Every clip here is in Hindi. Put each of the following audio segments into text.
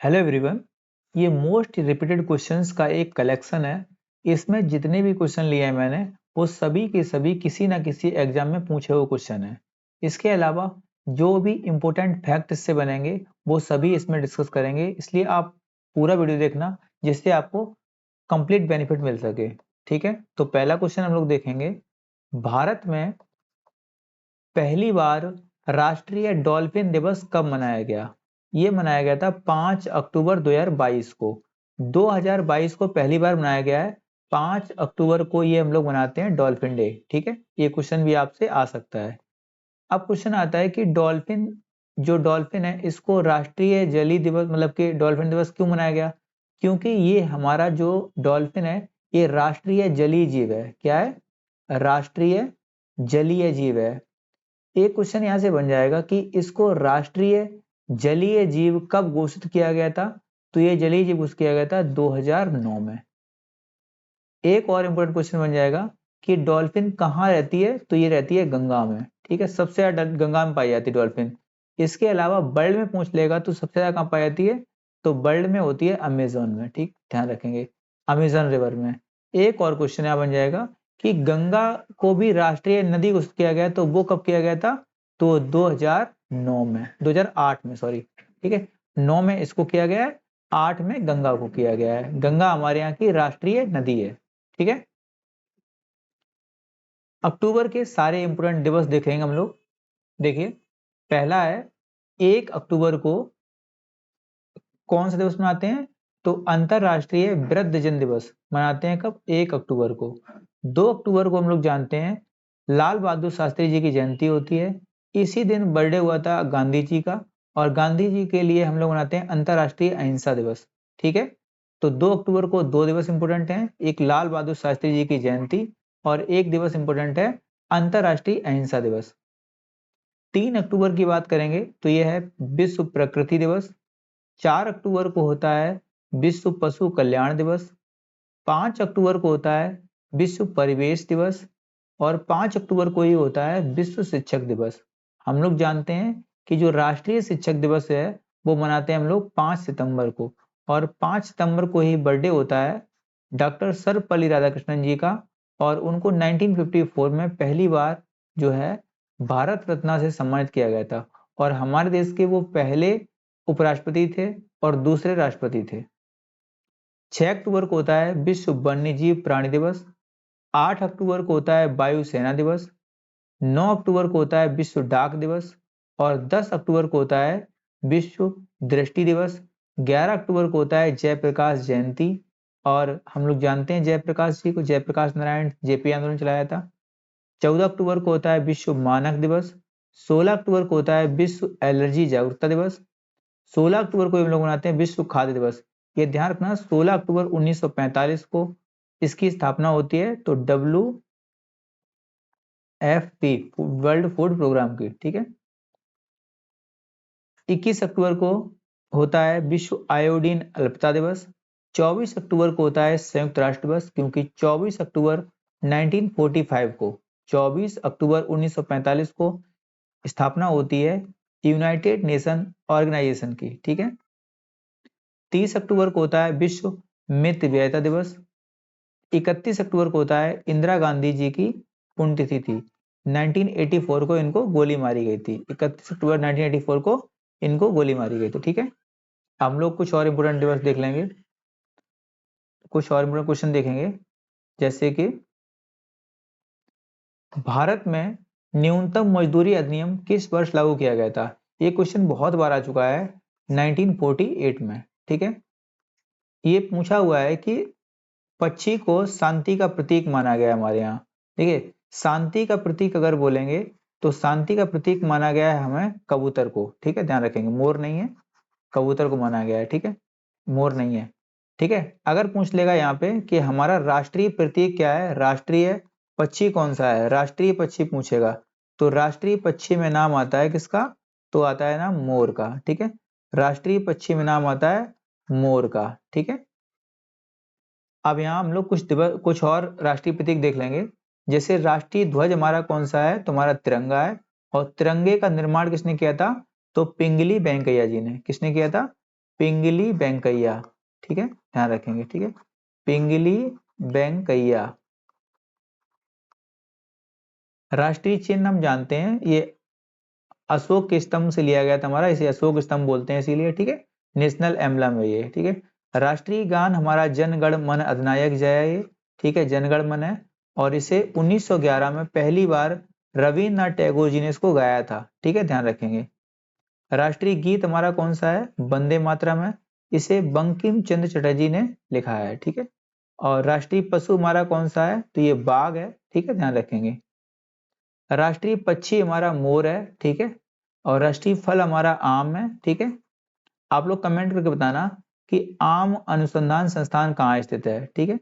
Hello everyone. ये मोस्ट रिपीटेड क्वेश्चंस का एक कलेक्शन है। इसमें जितने भी क्वेश्चन लिए हैं मैंने वो सभी के सभी किसी ना किसी एग्जाम में पूछे हुए क्वेश्चन हैं। इसके अलावा जो भी इम्पोर्टेंट फैक्ट इससे बनेंगे वो सभी इसमें डिस्कस करेंगे, इसलिए आप पूरा वीडियो देखना जिससे आपको कंप्लीट बेनिफिट मिल सके। ठीक है, तो पहला क्वेश्चन हम लोग देखेंगे। भारत में पहली बार राष्ट्रीय डॉल्फिन दिवस कब मनाया गया? ये मनाया गया था 5 अक्टूबर 2022 को। 2022 को पहली बार मनाया गया है। 5 अक्टूबर को ये हम लोग मनाते हैं डॉल्फिन डे। ठीक है, ये क्वेश्चन भी आपसे आ सकता है। अब क्वेश्चन आता है कि डॉल्फिन है इसको राष्ट्रीय जलीय दिवस मतलब कि डॉल्फिन दिवस क्यों मनाया गया? क्योंकि ये हमारा जो डॉल्फिन है ये राष्ट्रीय जलीय जीव है। क्या है? राष्ट्रीय जलीय जीव है। एक क्वेश्चन यहां से बन जाएगा कि इसको राष्ट्रीय जलीय जीव कब घोषित किया गया था? तो ये जलीय जीव घोषित किया गया था 2009 में। एक और इंपॉर्टेंट क्वेश्चन बन जाएगा कि डॉल्फिन कहाँ रहती है? तो ये रहती है गंगा में। ठीक है, सबसे ज्यादा गंगा में पाई जाती है डॉल्फिन। इसके अलावा वर्ल्ड में पूछ लेगा तो सबसे ज्यादा कहाँ पाई जाती है? तो वर्ल्ड में होती है अमेजोन में। ठीक, ध्यान रखेंगे, अमेजोन रिवर में। एक और क्वेश्चन यहाँ बन जाएगा कि गंगा को भी राष्ट्रीय नदी घोषित किया गया, तो वो कब किया गया था? तो 2009 में, 2008 में, सॉरी। ठीक है, 9 में इसको किया गया है, 8 में गंगा को किया गया है। गंगा हमारे यहाँ की राष्ट्रीय नदी है। ठीक है, अक्टूबर के सारे इंपोर्टेंट दिवस देखेंगे हम लोग। देखिए, पहला है 1 अक्टूबर को कौन सा दिवस मनाते हैं? तो अंतरराष्ट्रीय वृद्धजन दिवस मनाते हैं। कब? 1 अक्टूबर को। 2 अक्टूबर को हम लोग जानते हैं लाल बहादुर शास्त्री जी की जयंती होती है। इसी दिन बर्थडे हुआ था गांधी जी का, और गांधी जी के लिए हम लोग मनाते हैं अंतरराष्ट्रीय अहिंसा दिवस। ठीक है, तो 2 अक्टूबर को 2 दिवस इंपोर्टेंट हैं, एक लाल बहादुर शास्त्री जी की जयंती और एक दिवस इंपोर्टेंट है अंतरराष्ट्रीय अहिंसा दिवस। 3 अक्टूबर की बात करेंगे तो यह है विश्व प्रकृति दिवस। 4 अक्टूबर को होता है विश्व पशु कल्याण दिवस। 5 अक्टूबर को होता है विश्व परिवेश दिवस। और 5 अक्टूबर को ही होता है विश्व शिक्षक दिवस। हम लोग जानते हैं कि जो राष्ट्रीय शिक्षक दिवस है वो मनाते हैं हम लोग 5 सितंबर को, और 5 सितंबर को ही बर्थडे होता है डॉक्टर सर्वपल्ली राधाकृष्णन जी का, और उनको 1954 में पहली बार जो है भारत रत्न से सम्मानित किया गया था, और हमारे देश के वो पहले उपराष्ट्रपति थे और दूसरे राष्ट्रपति थे। 6 अक्टूबर को होता है विश्व वन्यजीव प्राणी दिवस। 8 अक्टूबर को होता है वायुसेना दिवस। 9 अक्टूबर को होता है विश्व डाक दिवस। और 10 अक्टूबर को होता है विश्व दृष्टि दिवस। 11 अक्टूबर को होता है जयप्रकाश जयंती, और हम लोग जानते हैं जयप्रकाश जी को, जयप्रकाश नारायण जेपी आंदोलन चलाया था। 14 अक्टूबर को होता है विश्व मानक दिवस। 16 अक्टूबर को होता है विश्व एलर्जी जागरूकता दिवस। 16 अक्टूबर को हम लोग मनाते हैं विश्व खाद्य दिवस। ये ध्यान रखना, 16 अक्टूबर 1945 को इसकी स्थापना होती है, तो WFP वर्ल्ड फूड प्रोग्राम की। ठीक है, 21 अक्टूबर को होता है विश्व आयोडीन अल्पता दिवस। 24 अक्टूबर को होता है संयुक्त राष्ट्र दिवस, क्योंकि 24 अक्टूबर 1945 को, 24 अक्टूबर 1945 को स्थापना होती है यूनाइटेड नेशन ऑर्गेनाइजेशन की। ठीक है, 30 अक्टूबर को होता है विश्व मितव्ययिता दिवस। 31 अक्टूबर को होता है इंदिरा गांधी जी की पुण्यतिथि थी। 1984 को इनको गोली मारी गई थी। 31 अक्टूबर 1984 को इनको गोली मारी गई थी। ठीक है, हम लोग कुछ और इंपोर्टेंट दिवस देख लेंगे, कुछ और इंपोर्टेंट क्वेश्चन देखेंगे। जैसे कि भारत में न्यूनतम मजदूरी अधिनियम किस वर्ष लागू किया गया था? ये क्वेश्चन बहुत बार आ चुका है, 1948 में। ठीक है, ये पूछा हुआ है कि पक्षी को शांति का प्रतीक माना गया है हमारे यहाँ। देखिए, शांति का प्रतीक अगर बोलेंगे तो शांति का प्रतीक माना गया है हमें कबूतर को। ठीक है, ध्यान रखेंगे, मोर नहीं है, कबूतर को माना गया है। ठीक है, मोर नहीं है। ठीक है, अगर पूछ लेगा यहाँ पे कि हमारा राष्ट्रीय प्रतीक क्या है, राष्ट्रीय पक्षी कौन सा है, राष्ट्रीय पक्षी पूछेगा, तो राष्ट्रीय पक्षी में नाम आता है किसका? तो आता है नाम मोर का। ठीक है, राष्ट्रीय पक्षी में नाम आता है मोर का। ठीक है, अब यहाँ हम लोग कुछ और राष्ट्रीय प्रतीक देख लेंगे। जैसे राष्ट्रीय ध्वज हमारा कौन सा है? तो हमारा तिरंगा है। और तिरंगे का निर्माण किसने किया था? तो पिंगली वेंकैया जी ने। किसने किया था? पिंगली वेंकैया, ठीक है, ध्यान रखेंगे, ठीक है, पिंगली वेंकैया। राष्ट्रीय चिन्ह हम जानते हैं, ये अशोक के स्तंभ से लिया गया था हमारा, इसे अशोक स्तंभ बोलते हैं इसीलिए, ठीक है, नेशनल एम्बलम है ये, ठीक है। राष्ट्रीय गान हमारा जन गण मन अधिनायक जय है ये, ठीक है, जन गण मन है, और इसे 1911 में पहली बार रविन्द्रनाथ टैगोर जी ने इसको गाया था, ठीक है, ध्यान रखेंगे। राष्ट्रीय गीत हमारा कौन सा है, वंदे मातरम है, इसे बंकिम चंद्र चटर्जी ने लिखा है, ठीक है। और राष्ट्रीय पशु हमारा कौन सा है, तो ये बाघ है, ठीक है, ध्यान रखेंगे। राष्ट्रीय पक्षी हमारा मोर है, ठीक है, और राष्ट्रीय फल हमारा आम है, ठीक है। आप लोग कमेंट करके बताना कि आम अनुसंधान संस्थान कहाँ स्थित है, ठीक है।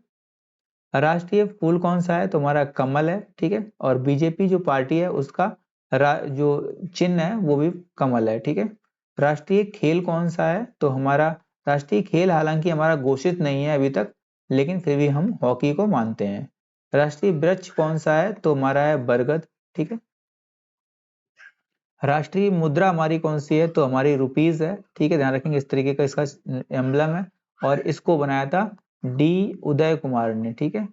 राष्ट्रीय फूल कौन सा है, तो हमारा कमल है, ठीक है, और बीजेपी जो पार्टी है उसका जो चिन्ह है वो भी कमल है, ठीक है। राष्ट्रीय खेल कौन सा है, तो हमारा राष्ट्रीय खेल हालांकि हमारा घोषित नहीं है अभी तक, लेकिन फिर भी हम हॉकी को मानते हैं। राष्ट्रीय वृक्ष कौन सा है, तो हमारा है बरगद, ठीक है। राष्ट्रीय मुद्रा हमारी कौन सी है, तो हमारी रुपीज है, ठीक है, ध्यान रखेंगे, इस तरीके का इसका एम्बलम है, और इसको बनाया था डी उदय कुमार ने, ठीक है।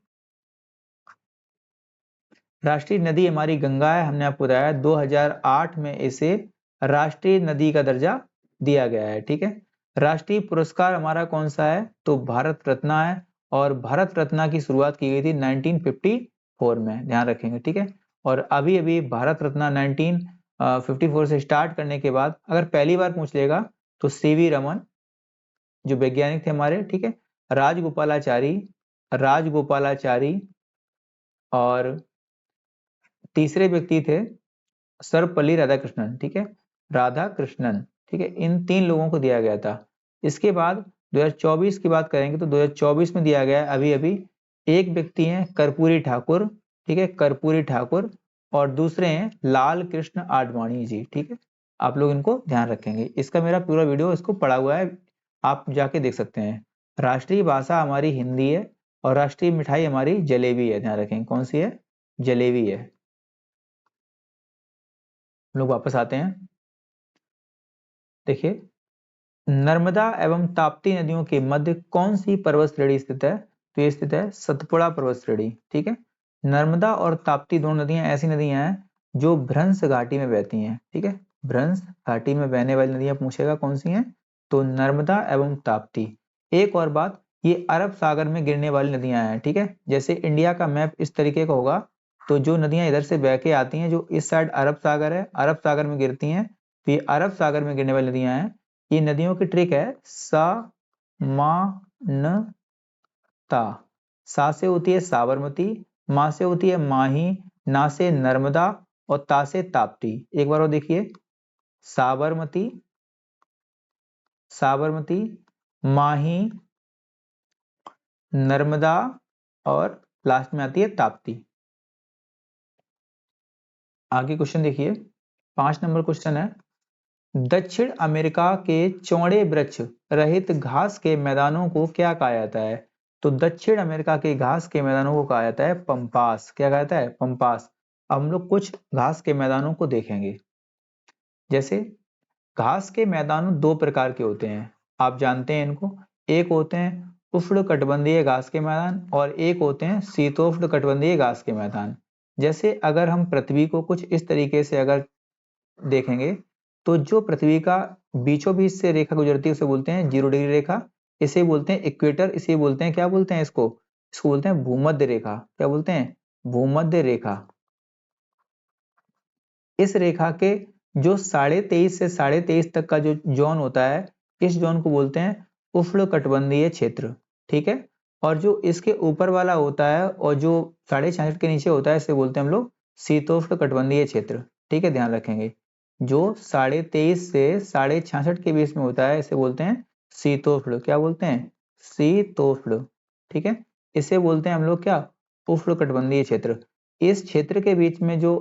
राष्ट्रीय नदी हमारी गंगा है, हमने आपको बताया 2008 में इसे राष्ट्रीय नदी का दर्जा दिया गया है, ठीक है। राष्ट्रीय पुरस्कार हमारा कौन सा है, तो भारत रत्न है, और भारत रत्न की शुरुआत की गई थी 1954 में, ध्यान रखेंगे, ठीक है। और अभी अभी भारत रत्न 1954 से स्टार्ट करने के बाद अगर पहली बार पूछ लेगा तो सीवी रमन जो वैज्ञानिक थे हमारे, ठीक है, राजगोपालाचारी, राजगोपालाचारी, और तीसरे व्यक्ति थे सर्वपल्ली राधाकृष्णन, ठीक है, राधा कृष्णन, ठीक है, इन 3 लोगों को दिया गया था। इसके बाद 2024 की बात करेंगे तो 2024 में दिया गया है अभी अभी एक व्यक्ति हैं कर्पूरी ठाकुर, ठीक है, कर्पूरी ठाकुर, और दूसरे हैं लाल कृष्ण आडवाणी जी, ठीक है। आप लोग इनको ध्यान रखेंगे, इसका मेरा पूरा वीडियो इसको पड़ा हुआ है, आप जाके देख सकते हैं। राष्ट्रीय भाषा हमारी हिंदी है, और राष्ट्रीय मिठाई हमारी जलेबी है, ध्यान रखेंगे, कौन सी है, जलेबी है। लोग वापस आते हैं, देखिए, नर्मदा एवं ताप्ती नदियों के मध्य कौन सी पर्वत श्रेणी स्थित है, तो ये स्थित है सतपुड़ा पर्वत श्रेणी, ठीक है। नर्मदा और ताप्ती दोनों नदियां ऐसी नदियां हैं जो भ्रंश घाटी में बहती हैं, ठीक है, भ्रंश घाटी में बहने वाली नदियां पूछेगा कौन सी हैं, तो नर्मदा एवं ताप्ती। एक और बात, ये अरब सागर में गिरने वाली नदियां हैं, ठीक है, जैसे इंडिया का मैप इस तरीके का होगा, तो जो नदियां इधर से बह के आती हैं, जो इस साइड अरब सागर है, अरब सागर में गिरती हैं, तो ये अरब सागर में गिरने वाली नदियां हैं। ये नदियों की ट्रिक है सा मा न ता। सा से होती है साबरमती, माँ से होती है माही, ना से नर्मदा, और ता से ताप्ती। एक बार और देखिए, साबरमती, साबरमती, माही, नर्मदा, और लास्ट में आती है ताप्ती। आगे क्वेश्चन देखिए, 5 नंबर क्वेश्चन है, दक्षिण अमेरिका के चौड़े वृक्ष रहित घास के मैदानों को क्या कहा जाता है, तो दक्षिण अमेरिका के घास के मैदानों को कहा जाता है पंपास, क्या कहा जाता है, पंपास। अब हम लोग कुछ घास के मैदानों को देखेंगे, जैसे घास के मैदान 2 प्रकार के होते हैं, आप जानते हैं इनको, एक होते हैं उष्णकटिबंधीय घास के मैदान, और एक होते हैं शीतोष्ण कटिबंधीय घास के मैदान। जैसे अगर हम पृथ्वी को कुछ इस तरीके से अगर देखेंगे, तो जो पृथ्वी का बीचों बीच से रेखा गुजरती है उसे बोलते हैं 0 डिग्री रेखा, इसे बोलते हैं इक्वेटर, इसे बोलते हैं, क्या बोलते हैं इसको, इसको बोलते हैं भूमध्य रेखा, क्या बोलते हैं, भूमध्य रेखा। इस रेखा के जो 23.5 से 23.5 तक का जो जोन होता है, इस जोन को बोलते हैं उष्णकटिबंधीय क्षेत्र, ठीक है। और जो इसके ऊपर वाला होता है और जो 66.5 के नीचे होता है, इसे बोलते हैं हम लोग शीतोष्ण कटिबंधीय क्षेत्र, ठीक है, ध्यान रखेंगे। जो 23.5 से 66.5 के बीच में होता है, इसे बोलते हैं शीतोष्ण, क्या बोलते हैं, शीतोष्ण, ठीक है। इसे बोलते हैं हम लोग क्या, उष्णकटिबंधीय क्षेत्र। इस क्षेत्र के बीच में जो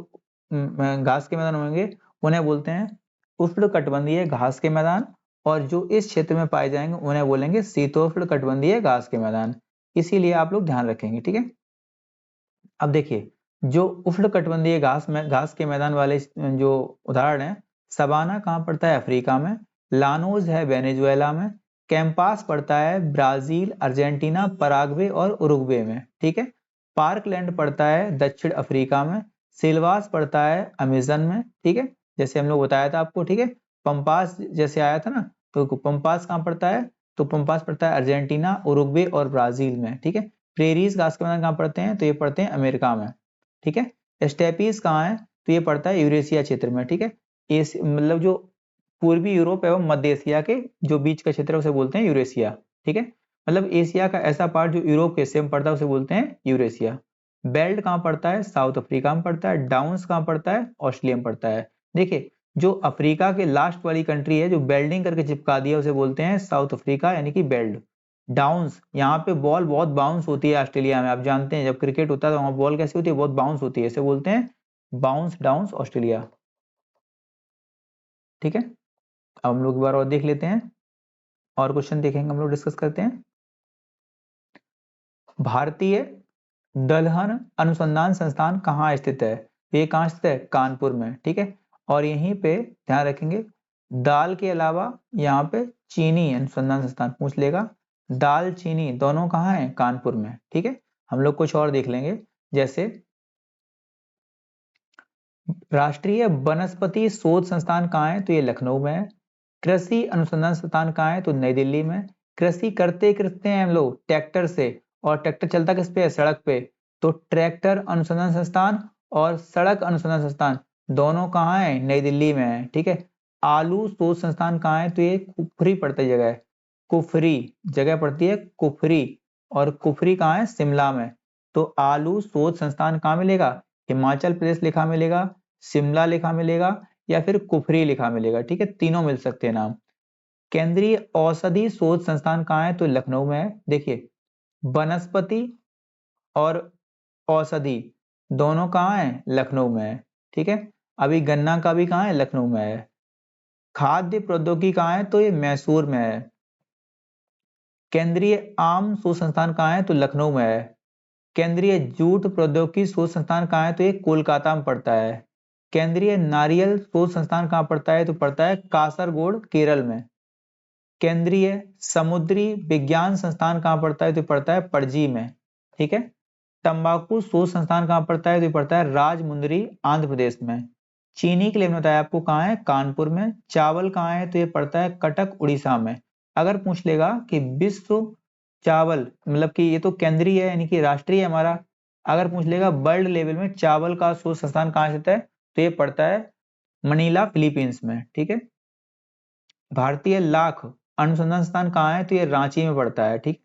घास के मैदान होंगे उन्हें बोलते हैं उष्णकटिबंधीय घास के मैदान, और जो इस क्षेत्र में पाए जाएंगे उन्हें बोलेंगे शीतोष्ण कटिबंधीय घास के मैदान। इसीलिए आप लोग ध्यान रखेंगे, ठीक है। अब देखिए, जो उष्णकटिबंधीय घास के मैदान वाले जो उदाहरण है, सवाना कहाँ पड़ता है, अफ्रीका में, लानोज है वेनेजुएला में, कैंपास पड़ता है ब्राजील, अर्जेंटीना, पराग्वे और उरुग्वे में, ठीक है। पार्कलैंड पड़ता है दक्षिण अफ्रीका में। सिल्वास पड़ता है अमेजन में, ठीक है, जैसे हम लोग बताया था आपको, ठीक है। पंपास जैसे आया था ना, तो पंपास कहाँ पड़ता है, तो पंपास पड़ता है अर्जेंटीना, उरुग्वे और ब्राजील में, ठीक है। प्रेरीज घास के मैदान कहाँ पड़ते हैं, तो ये पड़ते हैं अमेरिका में, ठीक है। स्टेपीज कहाँ है, तो ये पड़ता है यूरेशिया क्षेत्र में, ठीक है। मतलब जो पूर्वी यूरोप एवं मध्य एशिया के जो बीच का क्षेत्र है उसे बोलते हैं यूरेशिया, ठीक है। मतलब एशिया का ऐसा पार्ट जो यूरोप के हिस्से में पड़ता है उसे बोलते हैं यूरेशिया। बेल्ट कहाँ पड़ता है, साउथ अफ्रीका में पड़ता है। डाउन्स कहाँ पड़ता है, ऑस्ट्रेलिया में पड़ता है। देखिए जो अफ्रीका के लास्ट वाली कंट्री है जो बेल्डिंग करके चिपका दिया उसे बोलते हैं साउथ अफ्रीका, यानी कि बेल्ट। डाउन्स, यहाँ पे बॉल बहुत बाउंस होती है ऑस्ट्रेलिया में, आप जानते हैं जब क्रिकेट होता है तो वहाँ बॉल कैसी होती है, बहुत बाउंस होती है, इसे बोलते हैं बाउंस डाउन्स ऑस्ट्रेलिया, ठीक है। अब हम लोग एक बार और देख लेते हैं, और क्वेश्चन देखेंगे, हम लोग डिस्कस करते हैं। भारतीय दलहन अनुसंधान संस्थान कहाँ स्थित है, ये कहाँ स्थित है, कानपुर में, ठीक है। और यहीं पे ध्यान रखेंगे, दाल के अलावा यहाँ पे चीनी अनुसंधान संस्थान पूछ लेगा। दाल चीनी दोनों कहाँ है, कानपुर में, ठीक है। हम लोग कुछ और देख लेंगे, जैसे राष्ट्रीय वनस्पति शोध संस्थान कहाँ है, तो ये लखनऊ में है। कृषि अनुसंधान संस्थान कहाँ है, तो नई दिल्ली में। कृषि करते हैं हम लोग ट्रैक्टर से, और ट्रैक्टर चलता किस पे है, सड़क पे, तो ट्रैक्टर अनुसंधान संस्थान और सड़क अनुसंधान संस्थान दोनों कहाँ है, नई दिल्ली में है, ठीक है। आलू शोध संस्थान कहाँ है, तो ये कुफरी पड़ती जगह है, कुफरी जगह पड़ती है कुफरी, और कुफरी कहाँ है, शिमला में। तो आलू शोध संस्थान कहाँ मिलेगा, हिमाचल प्रदेश लिखा मिलेगा, शिमला लिखा मिलेगा, या फिर कुफरी लिखा मिलेगा, ठीक है, तीनों मिल सकते हैं नाम। केंद्रीय औषधि शोध संस्थान कहाँ है, तो लखनऊ में है। देखिए वनस्पति और औषधि दोनों कहाँ है, लखनऊ में है, ठीक है। अभी गन्ना का भी कहाँ है, लखनऊ में है। खाद्य प्रौद्योगिकी कहाँ है, तो ये मैसूर में है। केंद्रीय आम शोध संस्थान कहाँ है, तो लखनऊ में है। केंद्रीय जूट प्रौद्योगिकी शोध संस्थान कहाँ है, तो ये कोलकाता में पड़ता है। केंद्रीय नारियल शोध संस्थान कहाँ पड़ता है, तो पड़ता है कासरगोड, केरल में। केंद्रीय समुद्री विज्ञान संस्थान कहाँ पड़ता है, तो पड़ता है पणजी में, ठीक है। तंबाकू शोध संस्थान कहाँ पड़ता है, तो पड़ता है राजमुंदरी, आंध्र प्रदेश में। चीनी के लिए बताया आपको कहाँ है, कानपुर में। चावल कहाँ है, तो ये पड़ता है कटक, उड़ीसा में। अगर पूछ लेगा कि विश्व चावल, मतलब कि ये तो केंद्रीय है यानी कि राष्ट्रीय है हमारा, अगर पूछ लेगा वर्ल्ड लेवल में चावल का शोध संस्थान कहाँ स्थित है, तो ये पड़ता है मनीला, फिलीपींस में, ठीक है। भारतीय लाख अनुसंधान संस्थान कहाँ है, तो ये रांची में पड़ता है, ठीक।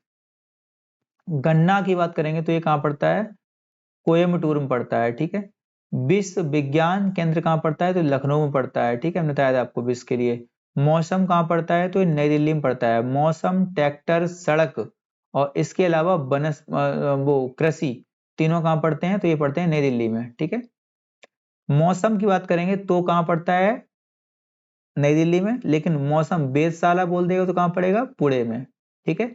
गन्ना की बात करेंगे तो ये कहाँ पड़ता है, कोयम्बटूर में पड़ता है, ठीक है। विश्व विज्ञान केंद्र कहाँ पड़ता है, तो लखनऊ में पड़ता है, ठीक है, हमने बताया था आपको विश्व के लिए। मौसम कहाँ पड़ता है, तो ये नई दिल्ली में पड़ता है। मौसम, ट्रैक्टर, सड़क और इसके अलावा वो कृषि तीनों कहाँ पड़ते हैं, तो ये पड़ते हैं नई दिल्ली में, ठीक है। मौसम की बात करेंगे तो कहाँ पड़ता है, नई दिल्ली में, लेकिन मौसम वेधशाला बोल देगा तो कहाँ पड़ेगा, पुणे में, ठीक है।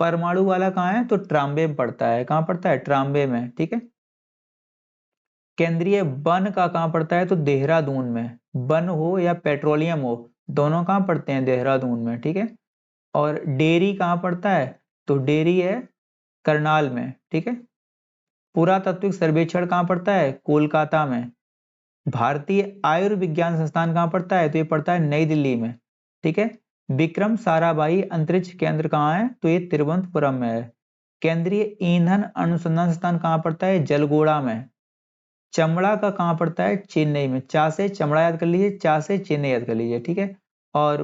परमाणु वाला कहाँ है, तो ट्राम्बे में पड़ता है, कहाँ पड़ता है, ट्राम्बे में, ठीक है। केंद्रीय वन का कहाँ पड़ता है, तो देहरादून में। वन हो या पेट्रोलियम हो, दोनों कहाँ पड़ते हैं, देहरादून में, ठीक है। और डेयरी कहाँ पड़ता है, तो डेयरी है करनाल में, ठीक है। पुरातात्विक सर्वेक्षण कहाँ पड़ता है, कोलकाता में। भारतीय आयुर्विज्ञान संस्थान कहाँ पड़ता है, तो ये पड़ता है नई दिल्ली में, ठीक है। विक्रम साराभाई अंतरिक्ष केंद्र कहाँ है, तो ये तिरुवनंतपुरम में है। केंद्रीय ईंधन अनुसंधान संस्थान कहाँ पड़ता है, जलगोड़ा में। चमड़ा का कहाँ पड़ता है, चेन्नई में। चा से चमड़ा याद कर लीजिए, चा से चेन्नई याद कर लीजिए, ठीक है। और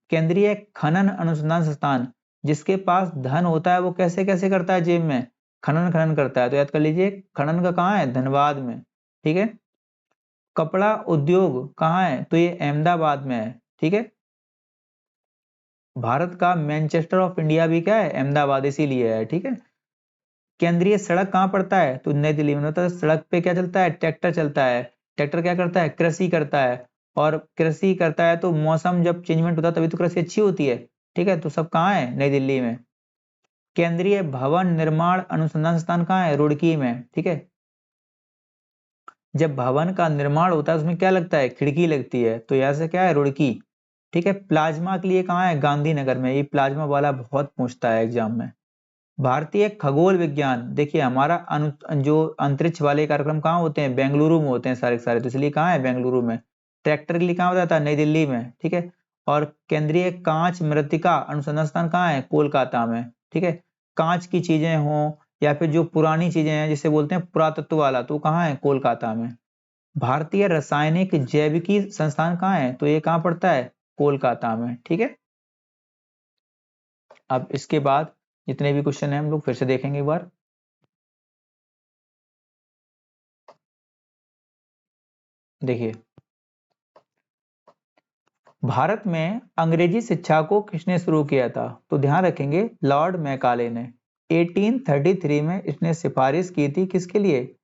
केंद्रीय खनन अनुसंधान संस्थान, जिसके पास धन होता है वो कैसे कैसे करता है, जेब में खनन खनन करता है, तो याद कर लीजिए खनन का कहाँ है, धनबाद में, ठीक है। कपड़ा उद्योग कहाँ है, तो ये अहमदाबाद में है, ठीक है। भारत का मैनचेस्टर ऑफ इंडिया भी क्या है, अहमदाबाद, इसीलिए है, ठीक है। केंद्रीय सड़क कहाँ पड़ता है, तो नई दिल्ली में। होता है सड़क पे क्या चलता है, ट्रैक्टर चलता है। ट्रैक्टर क्या करता है, कृषि करता है, और कृषि करता है तो मौसम जब चेंजमेंट होता है तभी तो कृषि अच्छी होती है, ठीक है। तो सब कहाँ है, नई दिल्ली में। केंद्रीय भवन निर्माण अनुसंधान संस्थान कहाँ है, रुड़की में, ठीक है। जब भवन का निर्माण होता है उसमें क्या लगता है, खिड़की लगती है, तो यहाँ से क्या है, रुड़की। ठीक है। प्लाज्मा के लिए कहाँ है? गांधीनगर में। ये प्लाज्मा वाला बहुत पूछता है एग्जाम में। भारतीय खगोल विज्ञान, देखिए हमारा जो अंतरिक्ष वाले कार्यक्रम कहाँ होते हैं? बेंगलुरु में होते हैं सारे के सारे, तो इसलिए कहाँ है? बेंगलुरु में। ट्रैक्टर के लिए कहाँ होता था? नई दिल्ली में। ठीक है। और केंद्रीय कांच मृत्तिका अनुसंधान संस्थान कहाँ है? कोलकाता में। ठीक है। कांच की चीजें हों या फिर जो पुरानी चीजें हैं जिसे बोलते हैं पुरातत्व वाला, तो कहाँ है? कोलकाता में। भारतीय रासायनिक जैविकी संस्थान कहाँ है? तो ये कहाँ पड़ता है? कोलकाता में। ठीक है। अब इसके बाद जितने भी क्वेश्चन हैं हम लोग फिर से देखेंगे एक बार। देखिए, भारत में अंग्रेजी शिक्षा को किसने शुरू किया था? तो ध्यान रखेंगे लॉर्ड मैकाले ने। 1833 में इसने सिफारिश की थी, किसके लिए?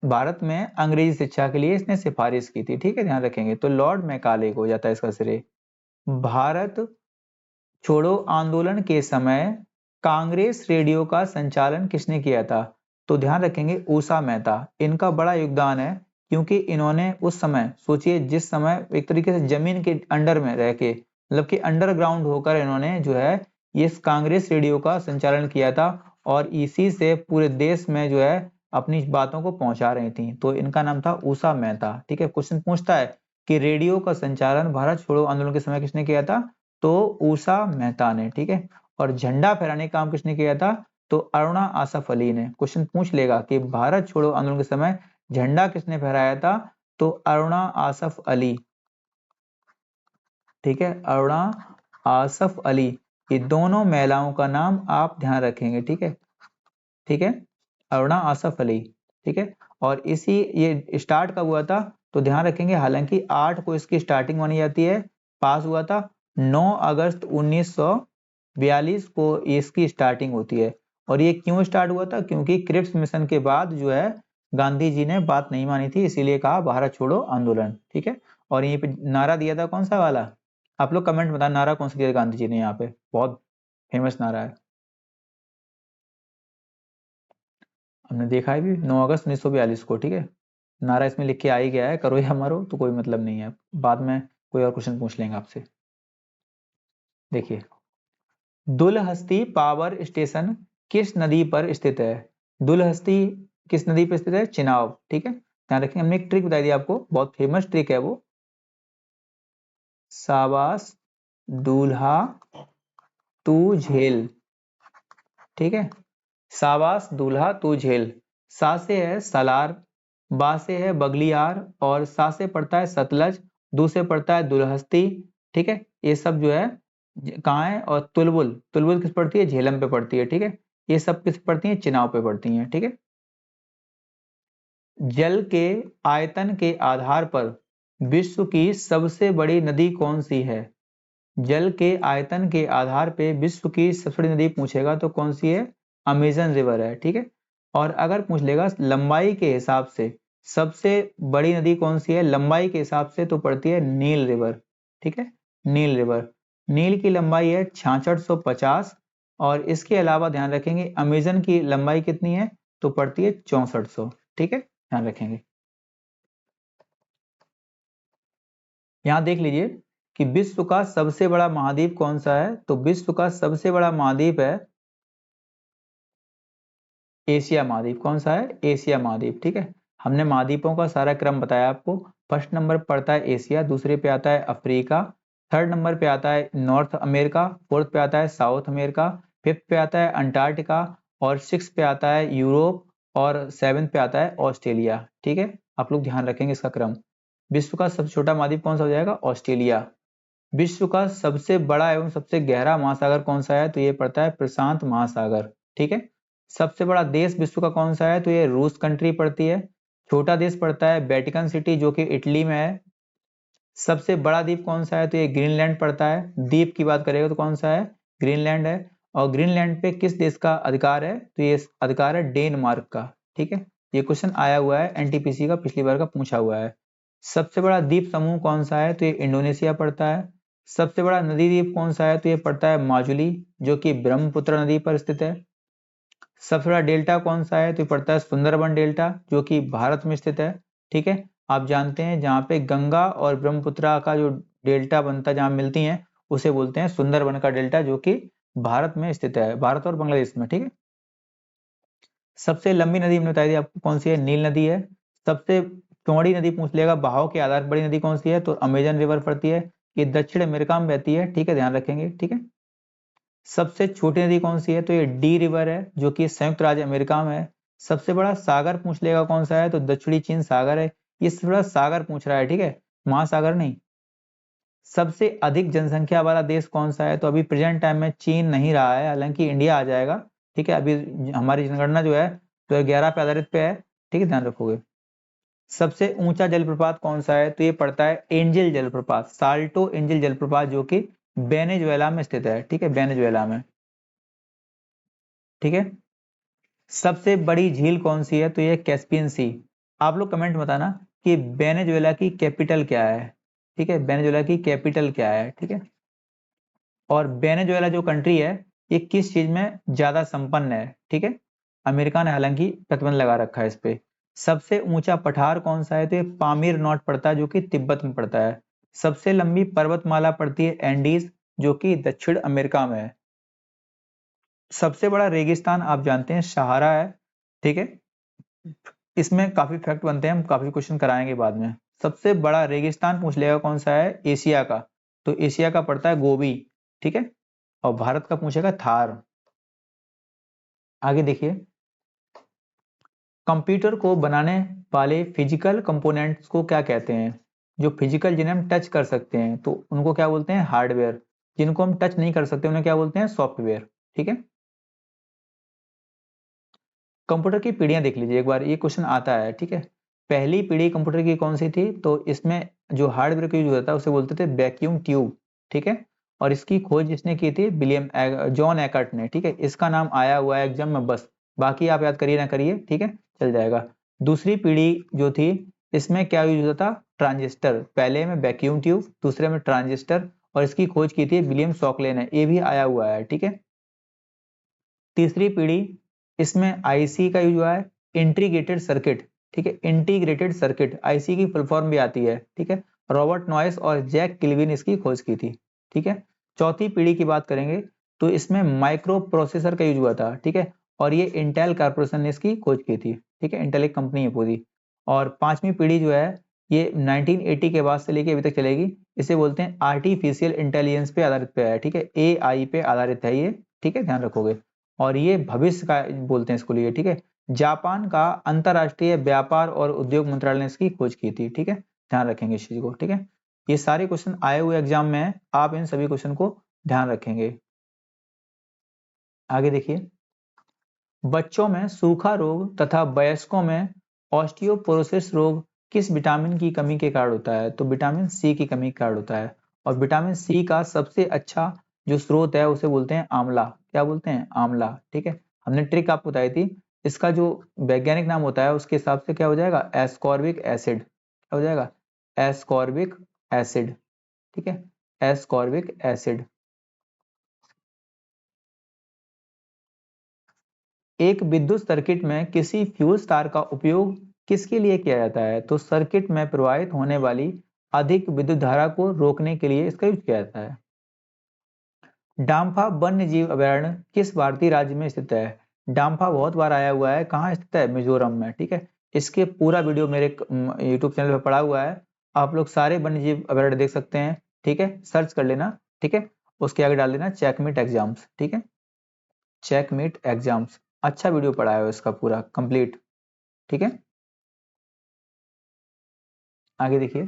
भारत में अंग्रेजी शिक्षा के लिए इसने सिफारिश की थी। ठीक है, ध्यान रखेंगे। तो लॉर्ड मैकाले को जाता है इसका श्रेय। भारत छोड़ो आंदोलन के समय कांग्रेस रेडियो का संचालन किसने किया था? तो ध्यान रखेंगे उषा मेहता। इनका बड़ा योगदान है, क्योंकि इन्होंने उस समय, सोचिए जिस समय एक तरीके से जमीन के अंडर में रह के, मतलब कि अंडरग्राउंड होकर इन्होंने जो है ये कांग्रेस रेडियो का संचालन किया था, और इसी से पूरे देश में जो है अपनी बातों को पहुंचा रही थी। तो इनका नाम था उषा मेहता। ठीक है। क्वेश्चन पूछता है कि रेडियो का संचालन भारत छोड़ो आंदोलन के समय किसने किया था? तो उषा मेहता ने। ठीक है। और झंडा फहराने का काम किसने किया था? तो अरुणा आसफ अली ने। क्वेश्चन पूछ लेगा कि भारत छोड़ो आंदोलन के समय झंडा किसने फहराया था? तो अरुणा आसफ अली। ठीक है, अरुणा आसफ अली। ये दोनों महिलाओं का नाम आप ध्यान रखेंगे। ठीक है। ठीक है, अरुणा आसफ अली। ठीक है। और इसी ये स्टार्ट कब हुआ था? तो ध्यान रखेंगे, हालांकि 8 को इसकी स्टार्टिंग मानी जाती है, पास हुआ था 9 अगस्त 1942 को इसकी स्टार्टिंग होती है। और ये क्यों स्टार्ट हुआ था? क्योंकि क्रिप्स मिशन के बाद जो है गांधी जी ने बात नहीं मानी थी, इसीलिए कहा भारत छोड़ो आंदोलन। ठीक है। और यहीं पे नारा दिया था कौन सा वाला? आप लोग कमेंट बताएं, नारा कौन सा दिया गांधी जी ने यहाँ पे? बहुत फेमस नारा है, हमने देखा है भी, 9 अगस्त 1942 को। ठीक है। नारा इसमें लिख के आ ही गया है, करो या मरो, तो कोई मतलब नहीं है। बाद में कोई और क्वेश्चन पूछ लेंगे आपसे। देखिए, दुलहस्ती पावर स्टेशन किस नदी पर स्थित है? दुलहस्ती किस नदी पर स्थित है? चिनाब। ठीक है, ध्यान रखेंगे। हमने एक ट्रिक बताई दी आपको, बहुत फेमस ट्रिक है वो। साबास दूल्हा तू झेल। ठीक है, साबास दूल्हा तू झेल। सा से है सालार, बा से है बगलियार, और सा से पड़ता है सतलज, दू से पड़ता है दुलहस्ती। ठीक है, ये सब जो है कहाँ है? और तुलबुल, तुलबुल किस पड़ती है? झेलम पे पड़ती है। ठीक है, ये सब किस पड़ती है? चिनाव पे पड़ती हैं। ठीक है। जल के आयतन के आधार पर विश्व की सबसे बड़ी नदी कौन सी है? जल के आयतन के आधार पे विश्व की सबसे बड़ी नदी पूछेगा तो कौन सी है? अमेजन रिवर है। ठीक है। और अगर पूछ लेगा लंबाई के हिसाब से सबसे बड़ी नदी कौन सी है, लंबाई के हिसाब से, तो पड़ती है नील रिवर। ठीक है, नील रिवर। नील की लंबाई है 6650, और इसके अलावा ध्यान रखेंगे अमेजन की लंबाई कितनी है? तो पड़ती है 6400। ठीक है, ध्यान रखेंगे। यहाँ देख लीजिए कि विश्व का सबसे बड़ा महाद्वीप कौन सा है? तो विश्व का सबसे बड़ा महाद्वीप है एशिया महाद्वीप। कौन सा है? एशिया महाद्वीप। ठीक है, हमने महाद्वीपों का सारा क्रम बताया आपको। फर्स्ट नंबर पड़ता है एशिया, दूसरे पे आता है अफ्रीका, थर्ड नंबर पे आता है नॉर्थ अमेरिका, फोर्थ पे आता है साउथ अमेरिका, फिफ्थ पे आता है अंटार्कटिका, और सिक्स पे आता है यूरोप, और सेवन्थ पे आता है ऑस्ट्रेलिया। ठीक है, आप लोग ध्यान रखेंगे इसका क्रम। विश्व का सबसे छोटा महाद्वीप कौन सा हो जाएगा? ऑस्ट्रेलिया। विश्व का सबसे बड़ा एवं सबसे गहरा महासागर कौन सा है? तो ये पड़ता है प्रशांत महासागर। ठीक है। सबसे बड़ा देश विश्व का कौन सा है? तो ये रूस कंट्री पड़ती है। छोटा देश पड़ता है वेटिकन सिटी, जो कि इटली में है। सबसे बड़ा द्वीप कौन सा है? तो ये ग्रीनलैंड पड़ता है। द्वीप की बात करेगा तो कौन सा है? ग्रीनलैंड है। और ग्रीनलैंड पे किस देश का अधिकार है? तो ये अधिकार है डेनमार्क का। ठीक है, ये क्वेश्चन आया हुआ है एनटीपीसी का, पिछली बार का पूछा हुआ है। सबसे बड़ा द्वीप समूह कौन सा है? तो ये इंडोनेशिया पड़ता है। सबसे बड़ा नदी द्वीप कौन सा है? तो ये पड़ता है माजुली, जो कि ब्रह्मपुत्र नदी पर स्थित है। सबसे बड़ा डेल्टा कौन सा है? तो ये पड़ता है सुंदरबन डेल्टा, जो कि भारत में स्थित है। ठीक है, आप जानते हैं जहाँ पे गंगा और ब्रह्मपुत्र का जो डेल्टा बनता जहाँ मिलती हैं उसे बोलते हैं सुंदरबन का डेल्टा, जो कि भारत में स्थित है, भारत और बांग्लादेश में, ठीक है। सबसे लंबी नदी हमने बताई थी आपको कौन सी है, नील नदी है। सबसे चौड़ी नदी पूछ लेगा बहाव के आधार पर बड़ी नदी कौन सी है, तो अमेजन रिवर पड़ती है, ये दक्षिण अमेरिका में बहती है, ठीक है, ध्यान रखेंगे, ठीक है। सबसे छोटी नदी कौन सी है, तो ये डी रिवर है, जो कि संयुक्त राज्य अमेरिका में है। सबसे बड़ा सागर पूछ लेगा कौन सा है, तो दक्षिणी चीन सागर है, ये बड़ा सागर पूछ रहा है, ठीक है, महासागर नहीं। सबसे अधिक जनसंख्या वाला देश कौन सा है, तो अभी प्रेजेंट टाइम में चीन नहीं रहा है, हालांकि इंडिया आ जाएगा, ठीक है। अभी हमारी जनगणना जो है 2011 पे आधारित पे है, ठीक है, ध्यान रखोगे। सबसे ऊंचा जलप्रपात कौन सा है, तो ये पड़ता है एंजल जलप्रपात, साल्टो एंजल जलप्रपात, जो कि वेनेजुएला में स्थित है, ठीक है, वेनेजुएला में, ठीक है। सबसे बड़ी झील कौन सी है, तो ये कैस्पियन सी। आप लोग कमेंट बताना कि वेनेजुएला की कैपिटल क्या है, ठीक है, वेनेजुएला की कैपिटल क्या है, ठीक है। और वेनेजुएला जो कंट्री है ये किस चीज में ज्यादा संपन्न है, ठीक है। अमेरिका ने हालांकि प्रतिबंध लगा रखा है इस पे। सबसे ऊंचा पठार कौन सा है, तो ये पामीर नॉट पड़ता है, जो कि तिब्बत में पड़ता है। सबसे लंबी पर्वतमाला पड़ती है एंडीज, जो कि दक्षिण अमेरिका में है। सबसे बड़ा रेगिस्तान आप जानते हैं सहारा है, ठीक है। इसमें काफी फैक्ट बनते हैं, हम काफी क्वेश्चन कराएंगे बाद में। सबसे बड़ा रेगिस्तान पूछ लेगा कौन सा है, एशिया का, तो एशिया का पड़ता है गोबी, ठीक है। और भारत का पूछेगा थार। आगे देखिए, कंप्यूटर को बनाने वाले फिजिकल कंपोनेंट्स को क्या कहते हैं, जो फिजिकल जिन्हें हम टच कर सकते हैं तो उनको क्या बोलते हैं, हार्डवेयर। जिनको हम टच नहीं कर सकते उन्हें क्या बोलते हैं, सॉफ्टवेयर, ठीक है। कंप्यूटर की पीढ़ियां देख लीजिए एक बार, ये क्वेश्चन आता है, ठीक है। पहली पीढ़ी कंप्यूटर की कौन सी थी, तो इसमें जो हार्डवेयर का यूज होता है उसे बोलते थे वैक्यूम ट्यूब, ठीक है। और इसकी खोज जिसने की थी जॉन एकर्ट ने, ठीक है। इसका नाम आया हुआ है एग्जाम में बस, बाकी आप याद करिए ना करिए, ठीक है, चल जाएगा। दूसरी पीढ़ी जो थी इसमें क्या यूज होता था, ट्रांजिस्टर। पहले में वैक्यूम ट्यूब, दूसरे में ट्रांजिस्टर, और इसकी खोज की थी विलियम शॉकले ने, ये भी आया हुआ है, ठीक है। तीसरी पीढ़ी इसमें आईसी का यूज हुआ है, इंटीग्रेटेड सर्किट, ठीक है, इंटीग्रेटेड सर्किट, आईसी की फुल फॉर्म भी आती है, ठीक है। रॉबर्ट नॉइस और जैक किल्विन इसकी खोज की थी, ठीक है। चौथी पीढ़ी की बात करेंगे तो इसमें माइक्रो प्रोसेसर का यूज हुआ था, ठीक है। और ये इंटेल कारपोरेशन ने इसकी खोज की थी, ठीक है, इंटेल एक कंपनी है पूरी। और पांचवी पीढ़ी जो है ये 1980 के बाद से लेके अभी तक चलेगी, इसे बोलते हैं आर्टिफिशियल इंटेलिजेंस पे आधारित पे है, ठीक है, एआई पे आधारित है ये, ठीक है, ध्यान रखोगे। और ये भविष्य का बोलते हैं इसको लिए, ठीक है। जापान का अंतरराष्ट्रीय व्यापार और उद्योग मंत्रालय ने इसकी खोज की थी, ठीक है, ध्यान रखेंगे इस चीज को, ठीक है। ये सारे क्वेश्चन आए हुए एग्जाम में है, आप इन सभी क्वेश्चन को ध्यान रखेंगे। आगे देखिए, बच्चों में सूखा रोग तथा वयस्कों में ऑस्टियोपोरोसिस रोग किस विटामिन की कमी के कारण होता है, तो विटामिन सी की कमी के कारण होता है। और विटामिन सी का सबसे अच्छा जो स्रोत है उसे बोलते हैं आंवला, क्या बोलते हैं, आंवला, ठीक है। हमने ट्रिक आपको बताई थी, इसका जो वैज्ञानिक नाम होता है उसके हिसाब से क्या हो जाएगा, एस्कॉर्बिक एसिड, क्या हो जाएगा, एस्कॉर्बिक एसिड, ठीक है, एस्कॉर्बिक एसिड। एक विद्युत सर्किट में किसी फ्यूज तार का उपयोग किसके लिए किया जाता है, तो सर्किट में प्रवाहित होने वाली अधिक विद्युत धारा को रोकने के लिए इसका यूज किया जाता है। डाम्फा वन्य जीव अभयारण्य किस भारतीय राज्य में स्थित है, डाम्फा बहुत बार आया हुआ है, कहाँ स्थित है, मिजोरम में, ठीक है। इसके पूरा वीडियो मेरे यूट्यूब चैनल पर पड़ा हुआ है, आप लोग सारे वन्य जीव अभयारण्य देख सकते हैं, ठीक है, सर्च कर लेना, ठीक है। उसके आगे डाल देना चेकमेट एग्जाम्स, ठीक है, चेकमेट एग्जाम्स, अच्छा वीडियो पड़ा है इसका पूरा कंप्लीट, ठीक है। आगे देखिए,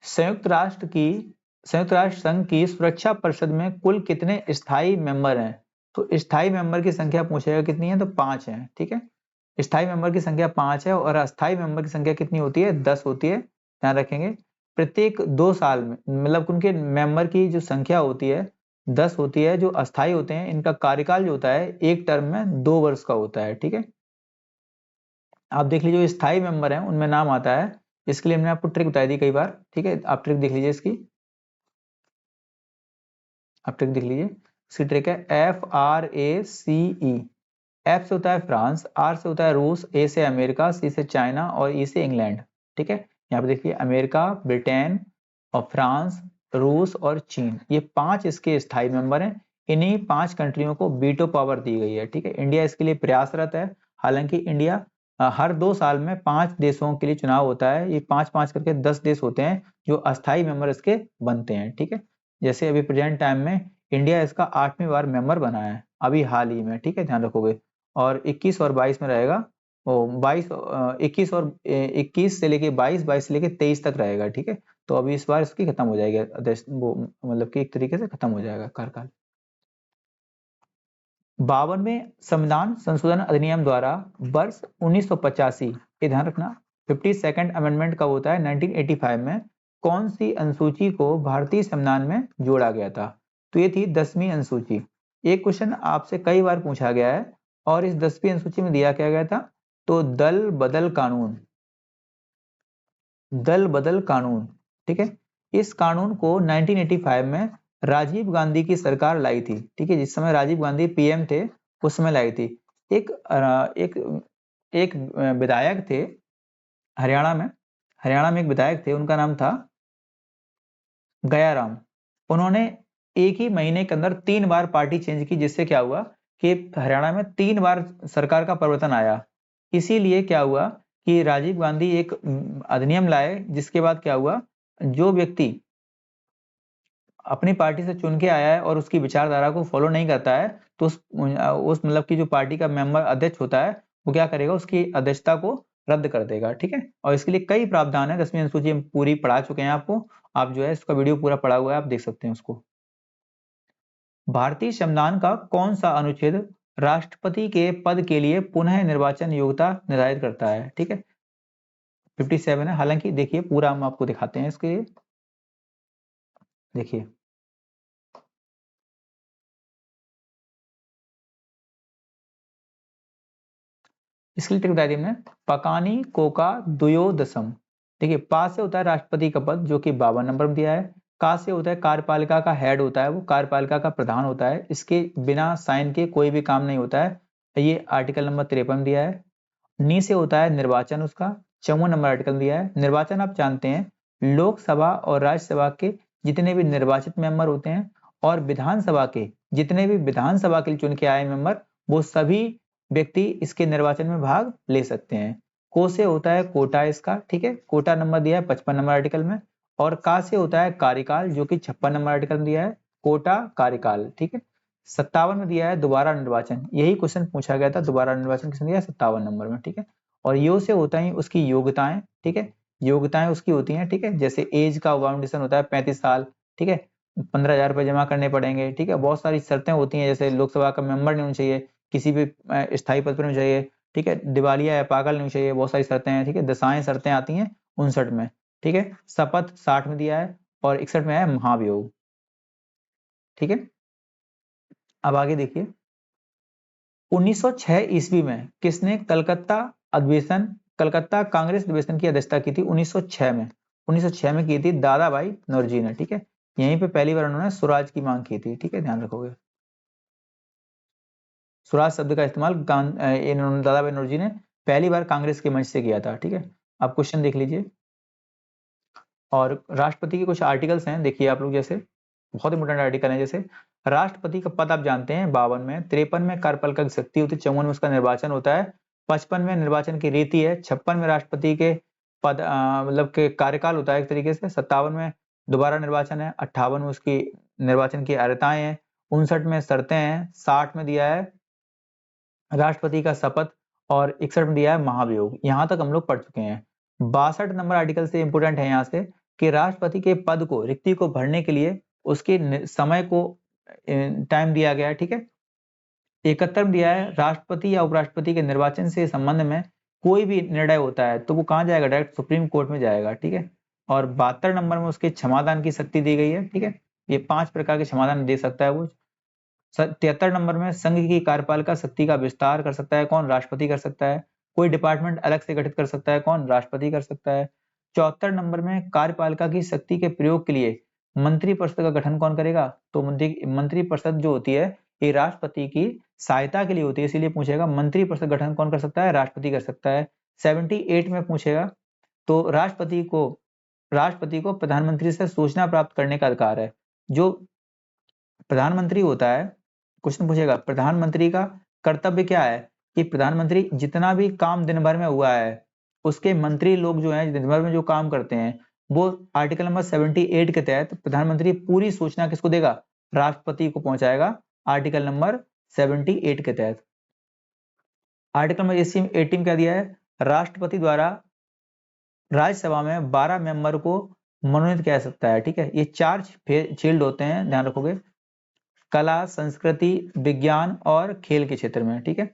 संयुक्त राष्ट्र की संयुक्त राष्ट्र संघ की सुरक्षा परिषद में कुल कितने स्थायी मेंबर हैं, तो स्थायी मेंबर की संख्या पूछेगा कितनी है, तो 5 है, ठीक है। स्थायी मेंबर की संख्या 5 है, और अस्थायी मेंबर की संख्या कितनी होती है, 10 होती है, ध्यान रखेंगे। प्रत्येक 2 साल में मतलब उनके मेंबर की जो संख्या होती है 10 होती है। जो अस्थायी होते हैं इनका कार्यकाल जो होता है एक टर्म में 2 वर्ष का होता है, ठीक है। आप देख लीजिए जो स्थायी मेंबर हैं उनमें नाम आता है, इसके लिए मैंने आपको ट्रिक बताई थी कई बार, ठीक है। आप ट्रिक देख लीजिए इसकी, आप ट्रिक देख लीजिए, इसकी ट्रिक है FRACE। एफ से होता है फ्रांस, आर से होता है रूस, ए से अमेरिका, सी से चाइना और ई से इंग्लैंड, ठीक है। यहाँ पे देखिए अमेरिका, ब्रिटेन, और फ्रांस, रूस और चीन, ये 5 इसके स्थायी मेंबर हैं। इन्हीं 5 कंट्रियों को वीटो पावर दी गई है, ठीक है। इंडिया इसके लिए प्रयासरत है। हालांकि इंडिया हर 2 साल में 5 देशों के लिए चुनाव होता है। ये 5-5 करके 10 देश होते हैं जो अस्थायी मेंबर इसके बनते हैं, ठीक है। जैसे अभी प्रेजेंट टाइम में इंडिया इसका 8वीं बार मेंबर बना है अभी हाल ही में, ठीक है, ध्यान रखोगे। और 21 और 22 में रहेगा, वो 22 21 और 21 से लेके 22 से लेके 23 तक रहेगा, ठीक है। तो अभी इस बार इसकी खत्म हो जाएगी वो, मतलब कि एक तरीके से खत्म हो जाएगा कार्यकाल। 52वें संविधान संशोधन अधिनियम द्वारा वर्ष 1985, ये ध्यान रखना, 52nd अमेंडमेंट कब होता है? 1985 में। कौन सी अनुसूची को भारतीय संविधान में जोड़ा गया था? तो ये थी 10वीं अनुसूची। एक क्वेश्चन आपसे कई बार पूछा गया है, और इस 10वीं अनुसूची में दिया क्या गया था? तो दल बदल कानून, दल बदल कानून, ठीक है। इस कानून को 1985 में राजीव गांधी की सरकार लाई थी, ठीक है। जिस समय राजीव गांधी पीएम थे उस समय लाई थी। एक एक विधायक थे हरियाणा में, हरियाणा में एक विधायक थे, उनका नाम था गयाराम। उन्होंने एक ही महीने के अंदर 3 बार पार्टी चेंज की, जिससे क्या हुआ कि हरियाणा में 3 बार सरकार का परिवर्तन आया। इसीलिए क्या हुआ कि राजीव गांधी एक अधिनियम लाए, जिसके बाद क्या हुआ, जो व्यक्ति अपनी पार्टी से चुन के आया है और उसकी विचारधारा को फॉलो नहीं करता है, तो उस मतलब की जो पार्टी का मेंबर अध्यक्ष होता है, वो क्या करेगा, उसकी अध्यक्षता को रद्द कर देगा, ठीक है। और इसके लिए कई प्रावधान है, 10वीं अनुसूची हम पूरी पढ़ा चुके हैं आपको। आप जो है इसका वीडियो पूरा पढ़ा हुआ है, आप देख सकते हैं उसको। भारतीय संविधान का कौन सा अनुच्छेद राष्ट्रपति के पद के लिए पुनः निर्वाचन योग्यता निर्धारित करता है? ठीक है, 57 है। हालांकि देखिए पूरा हम आपको दिखाते हैं इसके, देखिए इसके लिए ट्रिक बता दी हमने, पकानी कोका दुयोदशम। देखिए पा से होता है राष्ट्रपति का पद, जो कि 52 नंबर में दिया है। का से होता है कार्यपालिका का हेड होता है, वो कार्यपालिका का प्रधान होता है, इसके बिना साइन के कोई भी काम नहीं होता है, ये आर्टिकल नंबर 53 दिया है। नी से होता है निर्वाचन, उसका 54 नंबर आर्टिकल दिया है। निर्वाचन आप जानते हैं लोकसभा और राज्यसभा के जितने भी निर्वाचित मेंबर होते हैं, और विधानसभा के जितने भी विधानसभा के लिए चुन के आए मेंबर, वो सभी व्यक्ति इसके निर्वाचन में भाग ले सकते हैं। को से होता है कोटा इसका, ठीक है, कोटा नंबर दिया है 55 नंबर आर्टिकल में। और का से होता है कार्यकाल, जो कि 56 नंबर आर्टिकल में दिया है, कोटा कार्यकाल, ठीक है। 57 में दिया है दोबारा निर्वाचन, यही क्वेश्चन पूछा गया था, दोबारा निर्वाचन किसने दिया? 57 नंबर में, ठीक है। और यो से होता है उसकी योग्यताएं, ठीक है, योग्यताएं उसकी होती हैं, ठीक है। जैसे एज का बाउंडेशन होता है 35 साल, ठीक है, 15,000 रुपए जमा करने पड़ेंगे, ठीक है। बहुत सारी शर्तें होती हैं, जैसे लोकसभा का मेंबर नहीं होना चाहिए, किसी भी स्थायी पद पर नहीं चाहिए, ठीक है, दिवालिया या पागल नहीं चाहिए, बहुत सारी शर्तें हैं, ठीक है। दशाएं शर्तें आती हैं 59 में, ठीक है। शपथ 60 में दिया है, और 61 में है महाभियोग, ठीक है। अब आगे देखिए, 1906 ईस्वी में किसने कलकत्ता अधिवेशन, कलकत्ता कांग्रेस अधिवेशन की अध्यक्षता की थी? 1906 में, 1906 में की थी दादा भाई नौरोजी ने, ठीक है। यहीं पे पहली बार उन्होंने स्वराज की मांग की थी, ठीक है, ध्यान रखोगे। स्वराज शब्द का इस्तेमाल दादा भाई नौरोजी ने पहली बार कांग्रेस के मंच से किया था, ठीक है। अब क्वेश्चन देख लीजिए, और राष्ट्रपति के कुछ आर्टिकल्स हैं, देखिए आप लोग, जैसे बहुत इंपोर्टेंट आर्टिकल है, जैसे राष्ट्रपति का पद आप जानते हैं 52 में, 53 में कार्यपालिका की शक्ति होती है, 54 में उसका निर्वाचन होता है, 55 में निर्वाचन की रीति है, 56 में राष्ट्रपति के पद मतलब के कार्यकाल होता है एक तरीके से, 57 में दोबारा निर्वाचन है, 58 में उसकी निर्वाचन की अर्हताएं हैं, 59 में शर्तें हैं, 60 में दिया है राष्ट्रपति का शपथ, और 61 में दिया है महाभियोग। यहां तक हम लोग पढ़ चुके हैं। 62 नंबर आर्टिकल से इंपोर्टेंट है यहाँ से, कि राष्ट्रपति के पद को, रिक्ति को भरने के लिए उसके समय को टाइम दिया गया है, ठीक है। 71 में दिया है राष्ट्रपति या उपराष्ट्रपति के निर्वाचन से संबंध में कोई भी निर्णय होता है तो वो कहाँ जाएगा? डायरेक्ट सुप्रीम कोर्ट में जाएगा, ठीक है। और 72 नंबर में उसके क्षमादान की शक्ति दी गई है, ठीक है। ये 5 प्रकार के क्षमादान दे सकता है वो। 73 नंबर में संघ की कार्यपालिका शक्ति का विस्तार कर सकता है कौन? राष्ट्रपति कर सकता है। कोई डिपार्टमेंट अलग से गठित कर सकता है कौन? राष्ट्रपति कर सकता है। 74 नंबर में कार्यपालिका की शक्ति के प्रयोग के लिए मंत्री परिषद का गठन कौन करेगा? तो मंत्री परिषद जो होती है ये राष्ट्रपति की सहायता के लिए होती है, इसीलिए पूछेगा मंत्री परिषद गठन कौन कर सकता है? राष्ट्रपति कर सकता है। 78 में पूछेगा, तो राष्ट्रपति को राष्ट्रपति को प्रधानमंत्री से सूचना प्राप्त करने का अधिकार है। जो प्रधानमंत्री होता है, क्वेश्चन पूछेगा प्रधानमंत्री का कर्तव्य क्या है, कि प्रधानमंत्री जितना भी काम दिन भर में हुआ है, उसके मंत्री लोग जो हैं दिन भर में जो काम करते हैं, वो आर्टिकल नंबर 78 के तहत प्रधानमंत्री पूरी सूचना किसको देगा, राष्ट्रपति को पहुंचाएगा, आर्टिकल नंबर 78 के तहत। आर्टिकल नंबर 18 क्या दिया है, राष्ट्रपति द्वारा राज्यसभा में 12 मेंबर को मनोनीत किया जा सकता है। ठीक है, ये 4 फील्ड होते हैं, ध्यान रखोगे, कला, संस्कृति, विज्ञान और खेल के क्षेत्र में। ठीक है,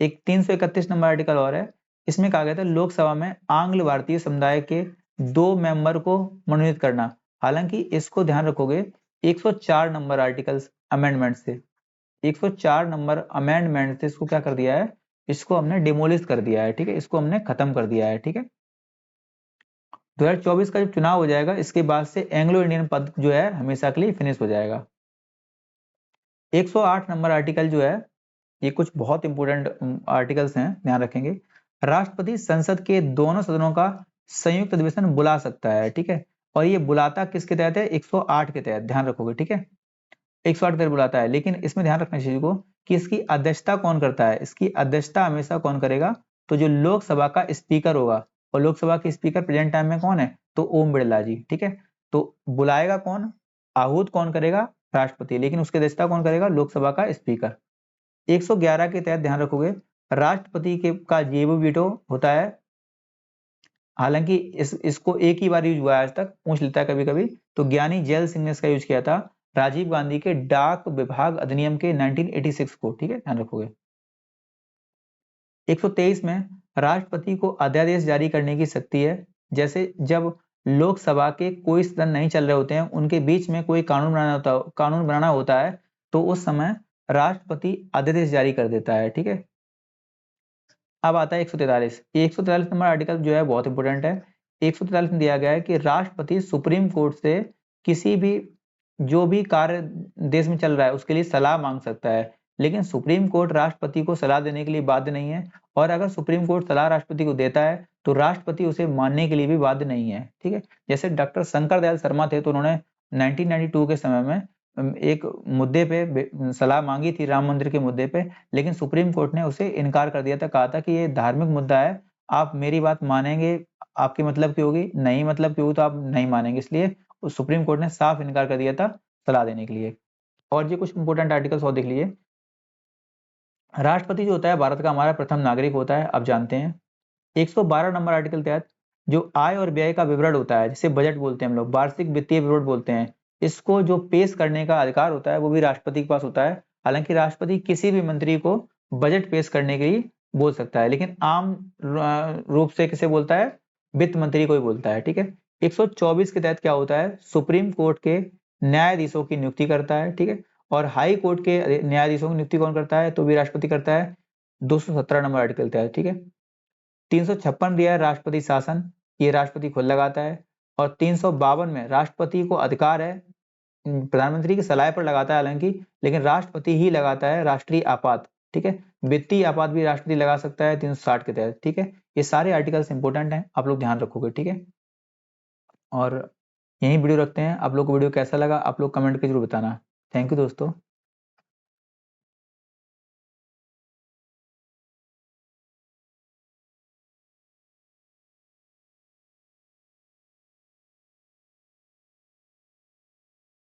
एक 331 नंबर आर्टिकल और है, इसमें कहा गया था लोकसभा में आंग्ल भारतीय समुदाय के 2 मेंबर को मनोनीत करना। हालांकि इसको ध्यान रखोगे 104 नंबर आर्टिकल्स अमेंडमेंट से, 104 नंबर अमेंडमेंट से इसको क्या कर दिया है, इसको हमने डिमोलिश कर दिया है। ठीक है, इसको हमने खत्म कर दिया है। ठीक है, 2024 का जब चुनाव हो जाएगा, इसके बाद से एंग्लो इंडियन पद जो है हमेशा के लिए फिनिश हो जाएगा। 108 नंबर आर्टिकल जो है, ये कुछ बहुत इंपोर्टेंट आर्टिकल्स हैं, ध्यान रखेंगे। राष्ट्रपति संसद के दोनों सदनों का संयुक्त अधिवेशन बुला सकता है। ठीक है, और ये बुलाता किसके तहत है, 108 के तहत, ध्यान रखोगे। ठीक है, 108 के तहत बुलाता है, लेकिन इसमें ध्यान रखना चाहिए को कि इसकी अध्यक्षता कौन करता है, इसकी अध्यक्षता हमेशा कौन करेगा, तो जो लोकसभा का स्पीकर होगा, और लोकसभा के स्पीकर प्रेजेंट टाइम में कौन है, तो ओम बिरला जी। ठीक है, तो बुलाएगा कौन, आहूत कौन करेगा, राष्ट्रपति, लेकिन उसकी अध्यक्षता कौन करेगा, लोकसभा का स्पीकर। 111 के तहत ध्यान रखोगे राष्ट्रपति के का जेबो वीटो होता है। हालांकि इसको एक ही बार यूज हुआ है, आज तक पूछ लेता है कभी कभी, तो ज्ञानी जैल सिंह ने इसका यूज किया था राजीव गांधी के डाक विभाग अधिनियम के 1986 को। ठीक है, ध्यान रखोगे। 123 में राष्ट्रपति को अध्यादेश जारी करने की शक्ति है, जैसे जब लोकसभा के कोई सदन नहीं चल रहे होते हैं, उनके बीच में कोई कानून बनाना होता है, तो उस समय राष्ट्रपति अध्यादेश जारी कर देता है। ठीक है, अब आता है 143। 143 नंबर आर्टिकल जो है बहुत इंपॉर्टेंट है। 143 में दिया गया है कि राष्ट्रपति सुप्रीम कोर्ट से किसी भी जो भी कार्य देश में चल रहा है उसके लिए सलाह मांग सकता है, लेकिन सुप्रीम कोर्ट राष्ट्रपति को सलाह देने के लिए बाध्य नहीं है, और अगर सुप्रीम कोर्ट सलाह राष्ट्रपति को देता है तो राष्ट्रपति उसे मानने के लिए भी बाध्य नहीं है। ठीक है, जैसे डॉक्टर शंकर दयाल शर्मा थे, तो उन्होंने 1992 के समय में एक मुद्दे पे सलाह मांगी थी, राम मंदिर के मुद्दे पे, लेकिन सुप्रीम कोर्ट ने उसे इनकार कर दिया था, कहा था कि ये धार्मिक मुद्दा है, आप मेरी बात मानेंगे, आपकी मतलब की होगी, नहीं मतलब की होगी तो आप नहीं मानेंगे, इसलिए सुप्रीम कोर्ट ने साफ इनकार कर दिया था सलाह देने के लिए। और ये कुछ इंपोर्टेंट आर्टिकल्स और देख लिए। राष्ट्रपति जो होता है भारत का हमारा प्रथम नागरिक होता है, आप जानते हैं। 112 नंबर आर्टिकल तहत जो आय और व्यय का विवरण होता है, जिसे बजट बोलते हैं हम लोग, वार्षिक वित्तीय विवरण बोलते हैं, इसको जो पेश करने का अधिकार होता है वो भी राष्ट्रपति के पास होता है। हालांकि राष्ट्रपति किसी भी मंत्री को बजट पेश करने के लिए बोल सकता है, लेकिन आम रूप से किसे बोलता है, वित्त मंत्री को ही बोलता है। ठीक है, 124 के तहत क्या होता है, सुप्रीम कोर्ट के न्यायाधीशों की नियुक्ति करता है। ठीक है, और हाई कोर्ट के न्यायाधीशों की नियुक्ति कौन करता है, तो भी राष्ट्रपति करता है, 217 नंबर आर्टिकल तहत। ठीक है, 356 दिया है राष्ट्रपति शासन, ये राष्ट्रपति खुद लगाता है। और 352 में राष्ट्रपति को अधिकार है, प्रधानमंत्री की सलाह पर लगाता है हालांकि, लेकिन राष्ट्रपति ही लगाता है राष्ट्रीय आपात। ठीक है, वित्तीय आपात भी राष्ट्रपति लगा सकता है 360 के तहत। ठीक है, ये सारे आर्टिकल्स इंपोर्टेंट हैं, आप लोग ध्यान रखोगे। ठीक है, और यही वीडियो रखते हैं। आप लोग को वीडियो कैसा लगा आप लोग कमेंट करके जरूर बताना। थैंक यू दोस्तों।